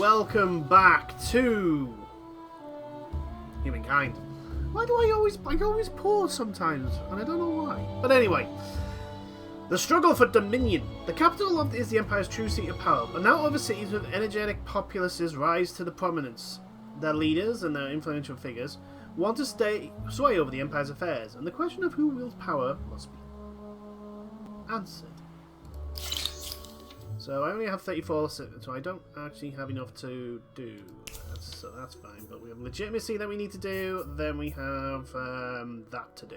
welcome back to Humankind. Why do I always pause sometimes, and I don't know why. But anyway, the struggle for dominion. The capital is the Empire's true seat of power, but now other cities with energetic populaces rise to the prominence. Their leaders and their influential figures want to sway over the Empire's affairs, and the question of who wields power must be answered. So I only have 34, so I don't actually have enough to do. So that's fine. But we have legitimacy that we need to do. Then we have that to do.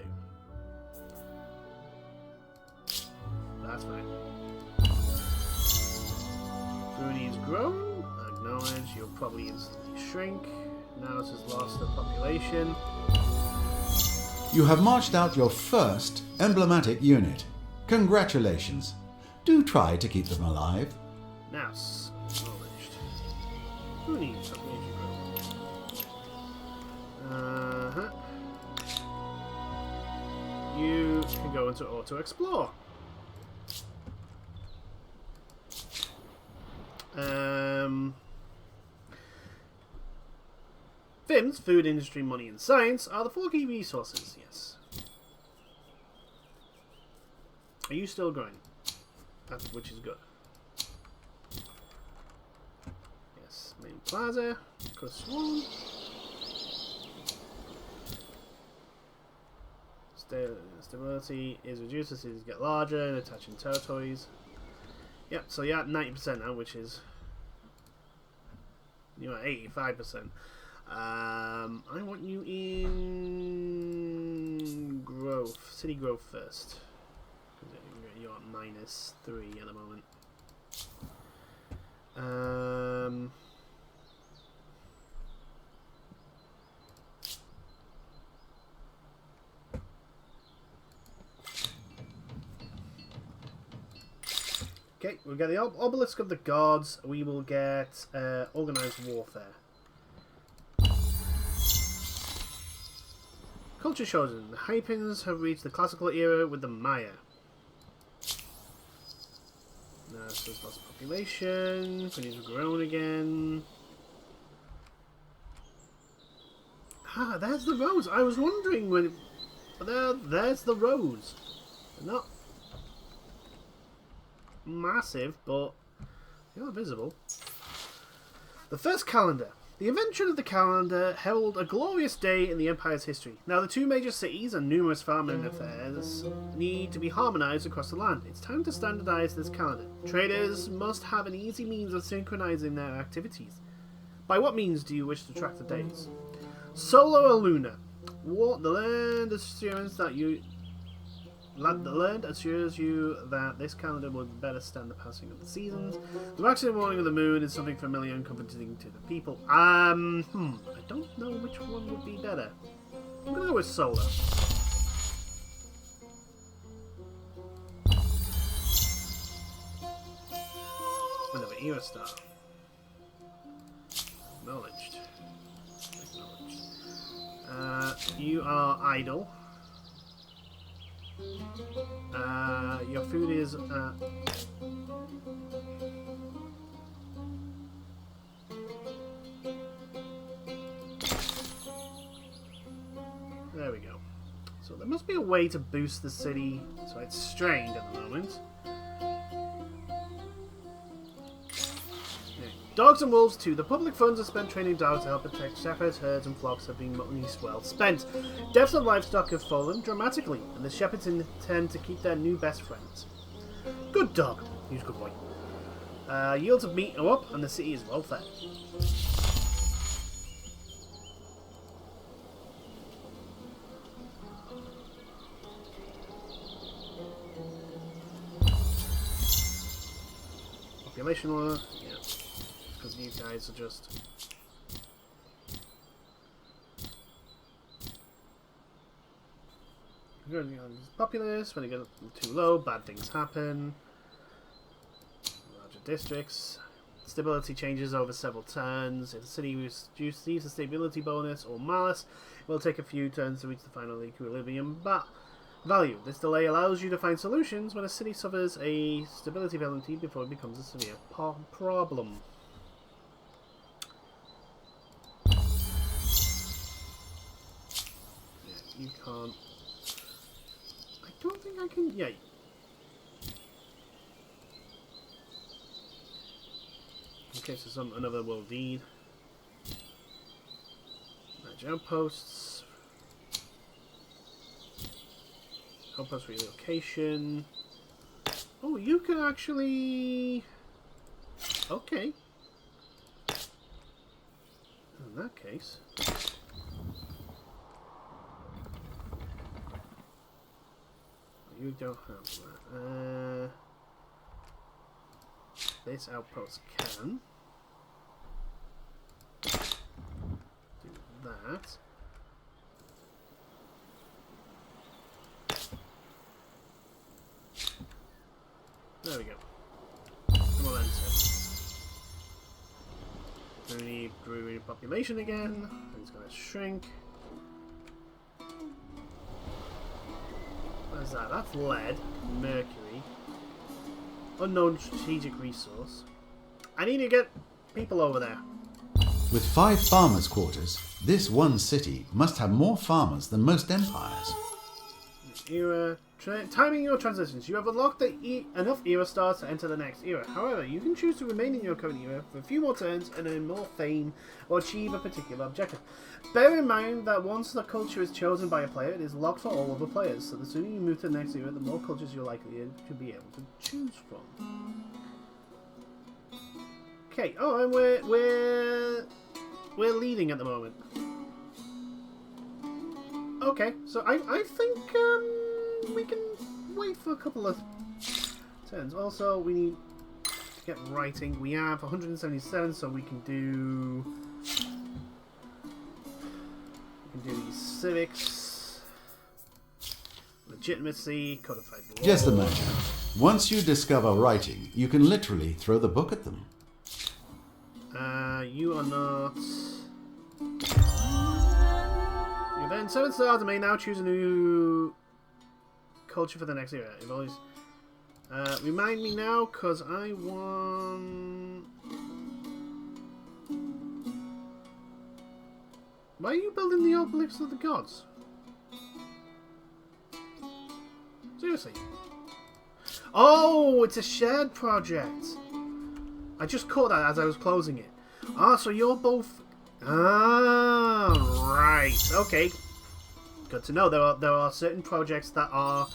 That's fine. Food needs grown. Acknowledge. You'll probably instantly shrink. Now it has lost the population. You have marched out your first emblematic unit. Congratulations. Do try to keep them alive. Now, acknowledged. Who needs population growth? You can go into auto explore. FIMS, food industry, money, and science are the 4 key resources. Yes. Are you still growing? Which is good. Yes, main plaza, +1. Stability is reduced as cities get larger and attaching territories. Yep, so you're at 90% now, which is you're at 85%. I want you in growth, city growth first. You're at -3 at the moment. Okay, we'll get the obelisk of the gods. We will get organized warfare. Culture chosen. The Hypens have reached the classical era with the Maya. Now this has lost population. Cities have grown again. Ah, there's the roads. I was wondering when. There's the roads. They're not massive, but they are visible. The first calendar. The invention of the calendar held a glorious day in the Empire's history. Now the 2 major cities and numerous farming affairs need to be harmonized across the land. It's time to standardize this calendar. Traders must have an easy means of synchronizing their activities. By what means do you wish to track the days? Solar or lunar? The land assures you that this calendar will better stand the passing of the seasons. The waxing and waning of the moon is something familiar and comforting to the people. I don't know which one would be better. I'm gonna go with solar. Another era star. Acknowledged. You are idle. Your food is there we go. So there must be a way to boost the city, so it's strained at the moment. Dogs and wolves too. The public funds are spent training dogs to help protect shepherds, herds and flocks have been money well spent. Deaths of livestock have fallen dramatically, and the shepherds intend to keep their new best friends. Good dog. He's a good boy. Yields of meat are up, and the city is well fed. Population order. Because these guys are just populous. When you get too low, bad things happen. Larger districts. Stability changes over several turns. If the city receives a stability bonus or malus, it will take a few turns to reach the final equilibrium value. This delay allows you to find solutions when a city suffers a stability penalty before it becomes a severe problem. you can't. I don't think I can. Yeah. Okay, so another world deed. Manage outposts. Outpost relocation. Oh, you can actually. Okay. In that case. You don't have that. This outpost can do that. There we go. Come on then, so. We need population again. It's going to shrink. What is that? That's lead, mercury, unknown strategic resource. I need to get people over there. With 5 farmers' quarters, this one city must have more farmers than most empires. Era. Timing your transitions. You have unlocked enough era stars to enter the next era. However, you can choose to remain in your current era for a few more turns and earn more fame or achieve a particular objective. Bear in mind that once the culture is chosen by a player, it is locked for all other players. So the sooner you move to the next era, the more cultures you're likely to be able to choose from. Okay. Oh, and we're leading at the moment. Okay, so I think we can wait for a couple of turns. Also, we need to get writing. We have 177, so we can do these civics, legitimacy, codified law. Just imagine, once you discover writing, you can literally throw the book at them. You are not. Then 7 stars. I may now choose a new culture for the next era. You've always remind me now, cause I want. Why are you building the obelisks of the gods? Seriously? Oh, it's a shared project. I just caught that as I was closing it. Ah, so you're both. Ah, right. Okay. Good to know. There are certain projects that are.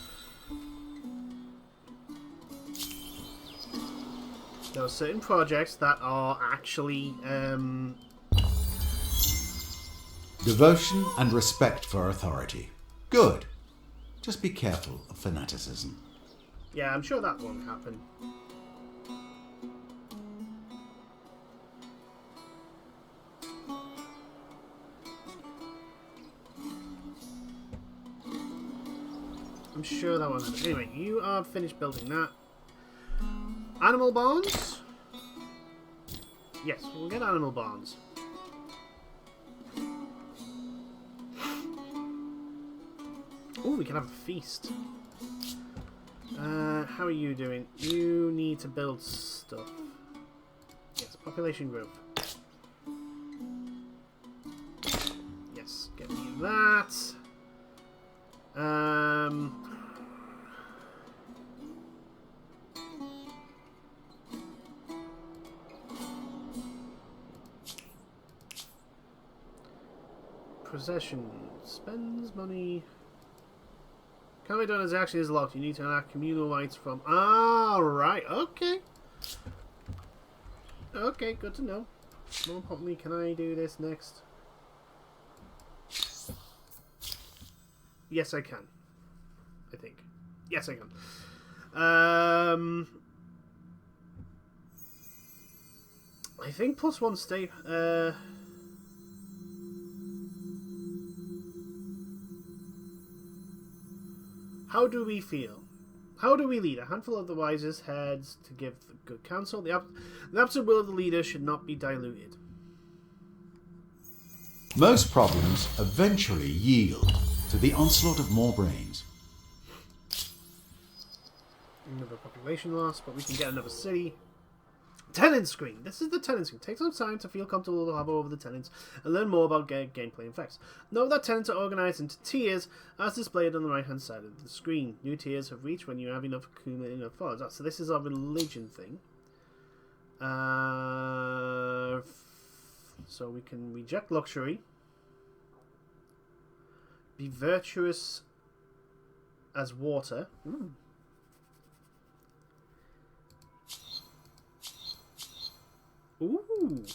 There are certain projects that are actually. Devotion and respect for authority. Good. Just be careful of fanaticism. Yeah, I'm sure that won't happen. I'm sure that won't happen. Anyway, you are finished building that. Animal barns? Yes, we'll get animal barns. Oh, we can have a feast. How are you doing? You need to build stuff. Yes, population growth. Yes, get me that. Possession spends money. Can't be done as action is locked. You need to enact communal rights from. Ah, right. Okay. Okay, good to know. More importantly, can I do this next? Yes, I can. I think. Yes, I can. I think +1 stay. How do we feel? How do we lead? A handful of the wisest heads to give the good counsel. The absolute will of the leader should not be diluted. Most problems eventually yield to the onslaught of more brains. Another population loss, but we can get another city. Tenant screen. This is the tenant screen. Take some time to feel comfortable to hover over the tenants and learn more about gameplay effects. Note that tenants are organized into tiers as displayed on the right hand side of the screen. New tiers have reached when you have enough accumulated followers. So this is our religion thing. So we can reject luxury. Be virtuous as water. Ooh.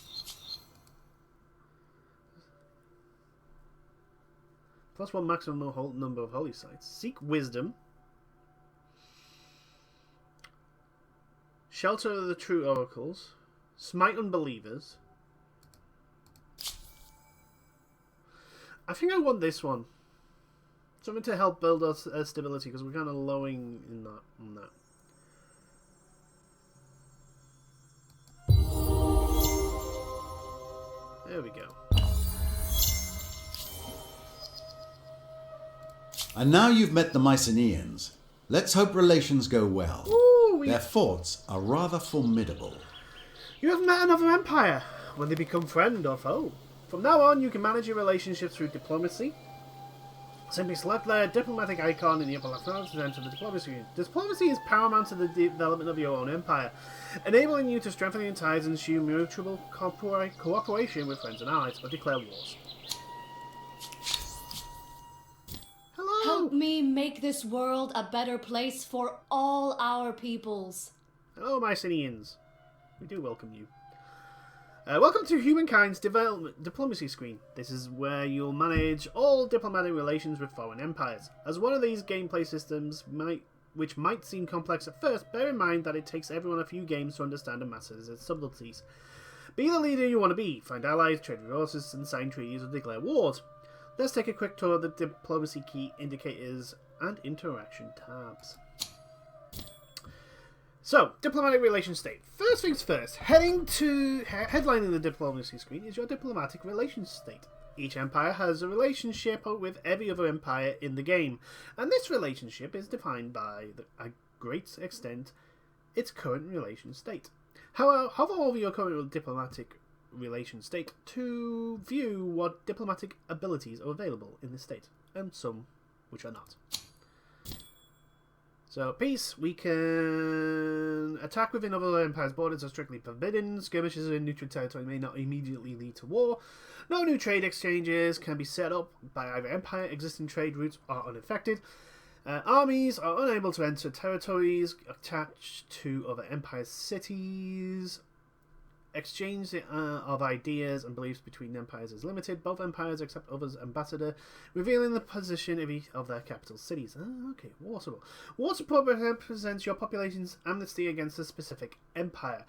Plus one maximum number of holy sites. Seek wisdom. Shelter the true oracles. Smite unbelievers. I think I want this one. Something to help build us stability, because we're kind of lowing in that. On that. There we go. And now you've met the Mycenaeans. Let's hope relations go well. Ooh, Their forts are rather formidable. You have met another empire. Will they become friend or foe? From now on, you can manage your relationships through diplomacy. Simply select the diplomatic icon in the upper left hand to enter the diplomacy. Diplomacy is paramount to the development of your own empire, enabling you to strengthen your ties and ensure mutual cooperation with friends and allies, or declare wars. Hello! Help me make this world a better place for all our peoples. Hello, Mycenaeans. We do welcome you. Welcome to Humankind's diplomacy screen. This is where you'll manage all diplomatic relations with foreign empires. As one of these gameplay systems which might seem complex at first, bear in mind that it takes everyone a few games to understand and master its subtleties. Be the leader you want to be. Find allies, trade resources, and sign treaties or declare wars. Let's take a quick tour of the diplomacy key indicators and interaction tabs. So, diplomatic relations state. First things first, headlining the diplomacy screen is your diplomatic relations state. Each empire has a relationship with every other empire in the game, and this relationship is defined by, a great extent, its current relation state. Hover over your current diplomatic relation state to view what diplomatic abilities are available in this state, and some which are not. So, peace, we can attack within other empires' borders are strictly forbidden. Skirmishes in neutral territory may not immediately lead to war. No new trade exchanges can be set up by either empire. Existing trade routes are unaffected. Armies are unable to enter territories attached to other empires' cities. Exchange of ideas and beliefs between empires is limited. Both empires accept others' ambassador, revealing the position of each of their capital cities. Okay, war support. War support represents your population's amnesty against a specific empire.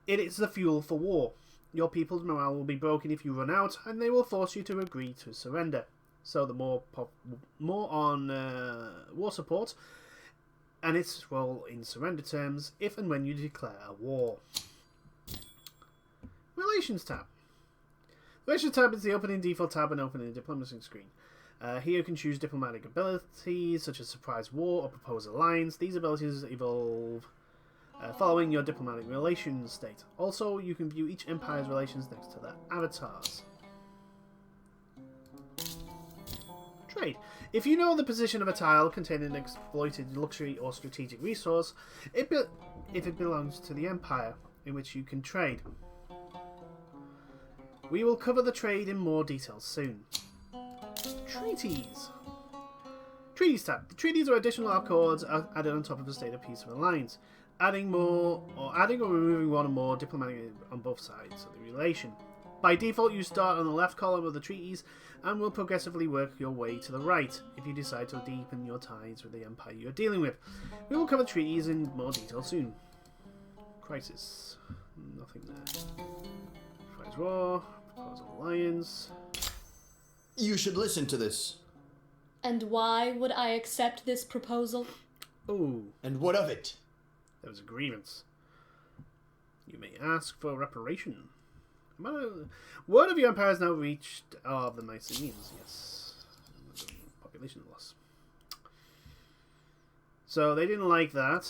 It is the fuel for war. Your people's morale will be broken if you run out, and they will force you to agree to surrender. So the more on war support and its role in surrender terms, if and when you declare a war. Relations tab. Relations tab is the opening default tab and opening diplomacy screen. Here you can choose diplomatic abilities such as surprise war or propose alliance. These abilities evolve following your diplomatic relations state. Also, you can view each empire's relations next to their avatars. Trade. If you know the position of a tile containing an exploited luxury or strategic resource, if it belongs to the empire in which you can trade. We will cover the trade in more detail soon. Treaties. Treaties tab. The treaties are additional accords added on top of a state of peace or alliance, adding or removing one or more diplomatic on both sides of the relation. By default, you start on the left column of the treaties and will progressively work your way to the right if you decide to deepen your ties with the empire you are dealing with. We will cover treaties in more detail soon. Crisis. Nothing there. Prize war. Proposal alliance. You should listen to this. And why would I accept this proposal? Ooh. And what of it? There was a grievance. You may ask for reparation. Word of your empire has now reached the Mycenaeans, yes. Population loss. So they didn't like that.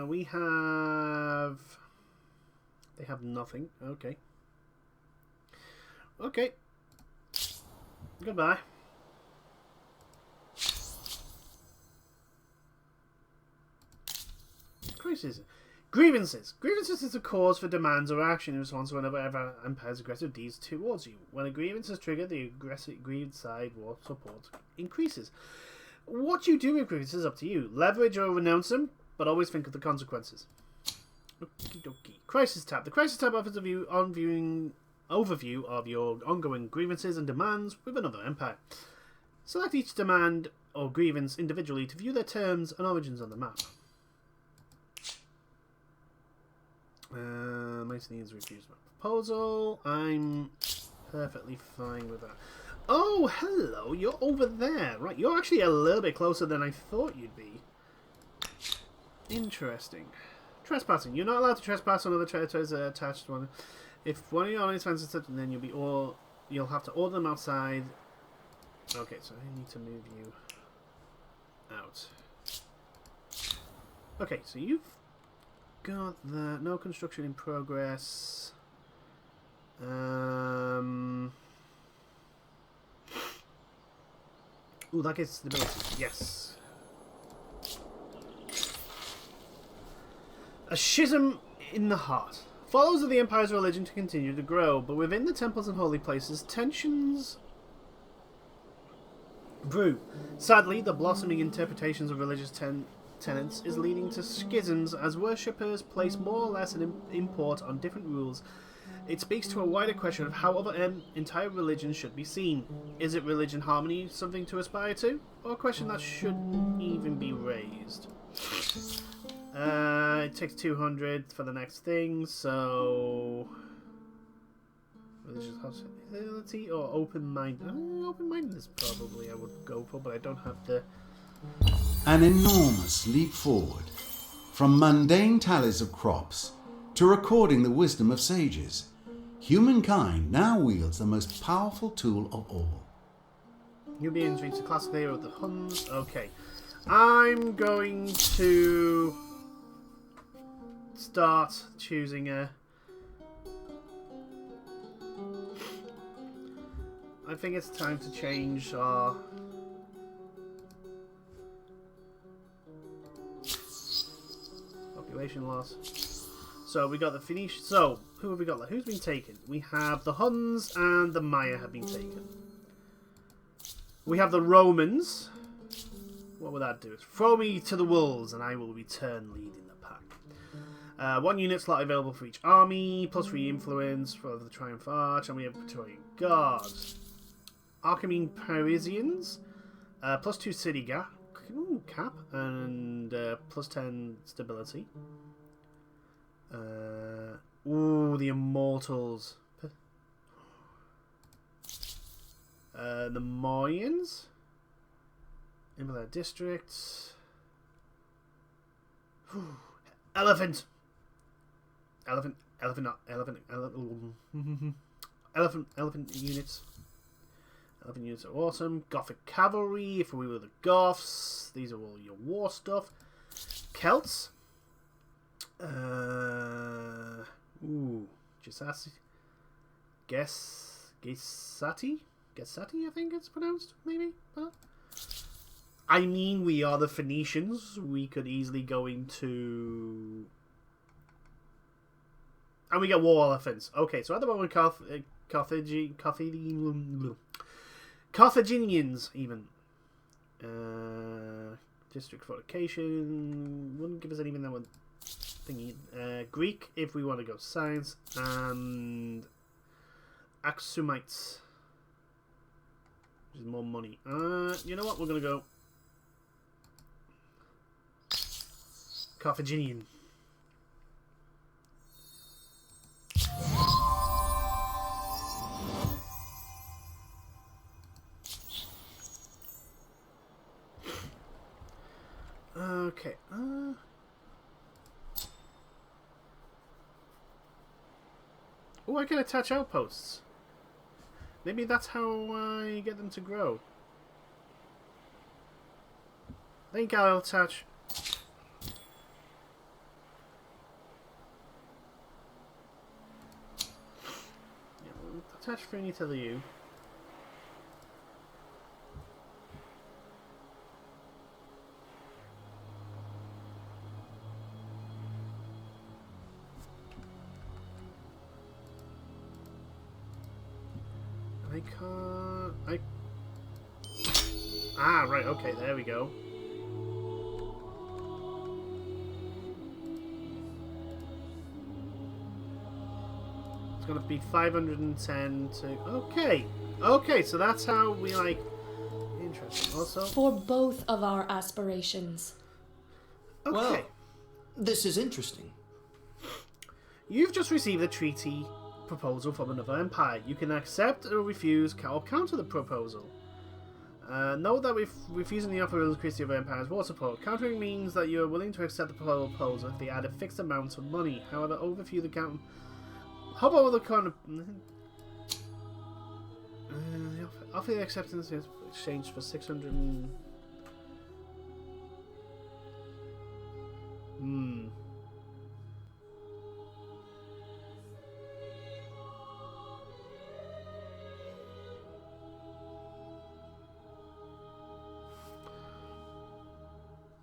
We have They have nothing. Okay. Okay. Goodbye. Criticism. Grievances. Grievances is a cause for demands or action in response to whenever Empire's aggressive deeds towards you. When a grievance is triggered, the aggressive grieved side war support increases. What you do with grievances is up to you. Leverage or renounce them, but always think of the consequences. Okie dokie. Crisis tab. The Crisis tab offers a overview of your ongoing grievances and demands with another Empire. Select each demand or grievance individually to view their terms and origins on the map. Maintenance refused my proposal. I'm perfectly fine with that. Oh, hello, you're over there. Right, you're actually a little bit closer than I thought you'd be. Interesting. Trespassing. You're not allowed to trespass on other territories attached to one. If one of your allies finds such, then you'll have to order them outside. Okay, so I need to move you out. Okay, so you've got that. No construction in progress. Ooh, that gets stability. Yes. A schism in the heart. Followers of the Empire's religion to continue to grow, but within the temples and holy places, tensions brew. Sadly, the blossoming interpretations of religious tenets is leading to schisms as worshippers place more or less an import on different rules. It speaks to a wider question of how other entire religions should be seen. Is it religion harmony something to aspire to, or a question that shouldn't even be raised? It takes 200 for the next thing, so religious hostility or open-minded. Open-mindedness probably I would go for, but I don't have the. An enormous leap forward, from mundane tallies of crops to recording the wisdom of sages. Humankind now wields the most powerful tool of all. Nubians reach the class layer of the Huns. Okay. I'm going to start choosing a. I think it's time to change our. Population loss. So we got the Phoenicians. So who have we got? Who's been taken? We have the Huns and the Maya have been taken. We have the Romans. What would that do? Throw me to the wolves and I will return leading the pack. 1 unit slot available for each army, plus 3 influence for the Triumph Arch, and we have Praetorian Guards. Archimene Parisians, plus 2 city cap, and plus 10 stability. The Immortals. The Mayans. Empire Districts. Elephant units. Elephant units are awesome. Gothic Cavalry, if we were the Goths. These are all your war stuff. Celts. Gesati. Gesati, I think it's pronounced, maybe? I mean, we are the Phoenicians. We could easily go into... And we get war elephants. Okay, so at the moment, Carthaginians, even. District fortification. Wouldn't give us anything that would... thingy. Greek, if we want to go science. And... Axumites. Which is more money. You know what? We're going to go... Carthaginian. Okay. Oh, I can attach outposts. Maybe that's how I get them to grow. I think I'll attach... attach Froony to you. I can't... Ah, right, okay, there we go. It's gonna be 510 to... Okay! Okay, so that's how we, like... Interesting. Also... For both of our aspirations. Okay. Well, this is interesting. You've just received a treaty proposal from another empire. You can accept or refuse or counter the proposal. Note that refusing the offer will increase the other empire's war support. Countering means that you are willing to accept the proposal if they add a fixed amount of money. However, overview the count. How about the kind of offer the acceptance is exchanged for 600.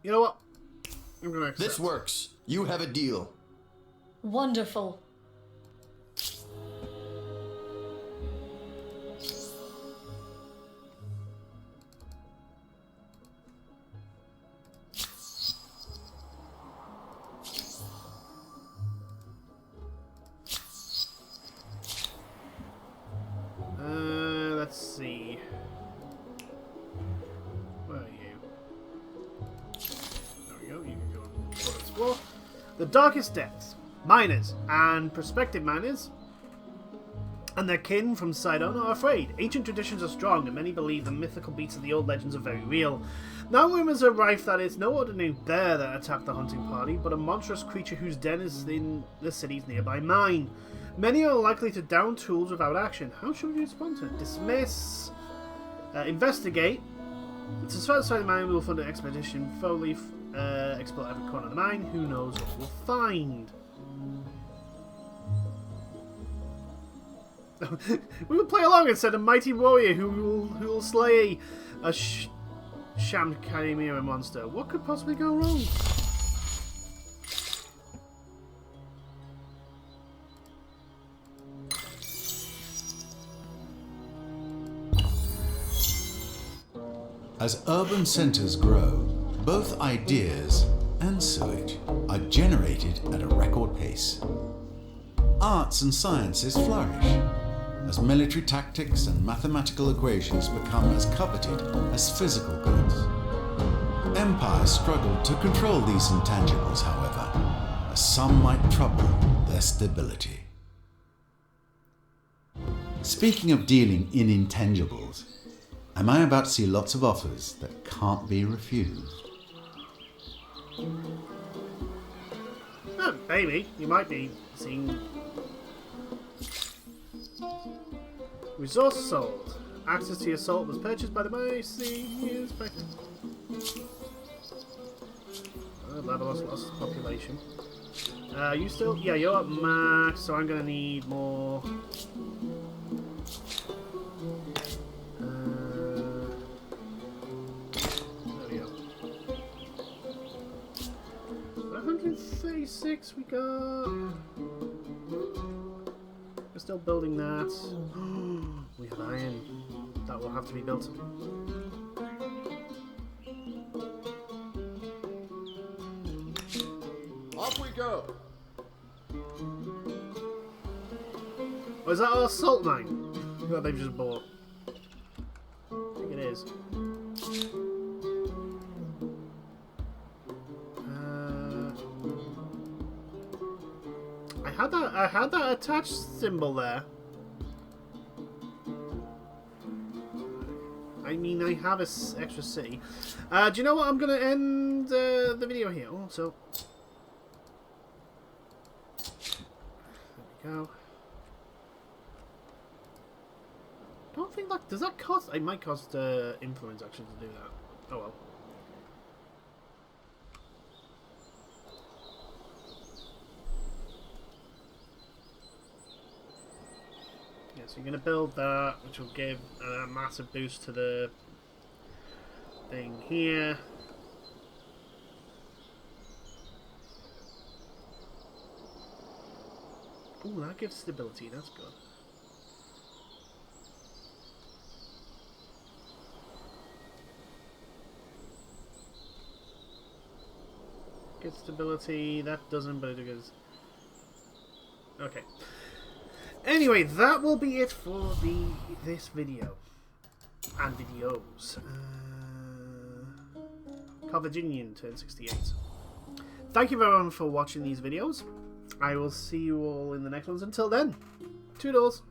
You know what? I'm gonna accept. This works. You have a deal. Wonderful. Let's see. Where are you? There we go. You can go and explore. The darkest depths. Miners and prospective miners and their kin from Sidon are afraid. Ancient traditions are strong, and many believe the mythical beasts of the old legends are very real. Now rumors are rife that it's no ordinary bear that attacked the hunting party, but a monstrous creature whose den is in the city's nearby mine. Many are likely to down tools without action. How should we respond to it? Dismiss. Investigate. To satisfy the mine, we will fund an expedition, thoroughly explore every corner of the mine. Who knows what we'll find? We will play along and send a mighty warrior who will slay a sham chimera monster. What could possibly go wrong? As urban centres grow, both ideas and sewage are generated at a record pace. Arts and sciences flourish as military tactics and mathematical equations become as coveted as physical goods. Empires struggle to control these intangibles, however, as some might trouble their stability. Speaking of dealing in intangibles, am I about to see lots of offers that can't be refused? Maybe. You might be seeing... Resource sold. Access to your salt was purchased by the mighty inspector. Level lost population. You still... Yeah, you're at max, so I'm going to need more... there we go. 136 we got... We're still building that. We have iron. That will have to be built. Off we go. Oh, is that our salt mine that they've just bought? I think it is. I had that attached symbol there. I mean, I have a extra city. Do you know what? I'm gonna end the video here. Also, there we go. Don't think that does that cost. It might cost influence actually to do that. Oh well. so you're going to build that, which will give a massive boost to the thing here. Ooh, that gives stability, that's good. Good stability, that doesn't, but it gives... Okay. Anyway, that will be it for this video. And videos. Carthaginian turned 68. Thank you everyone for watching these videos. I will see you all in the next ones. Until then, toodles!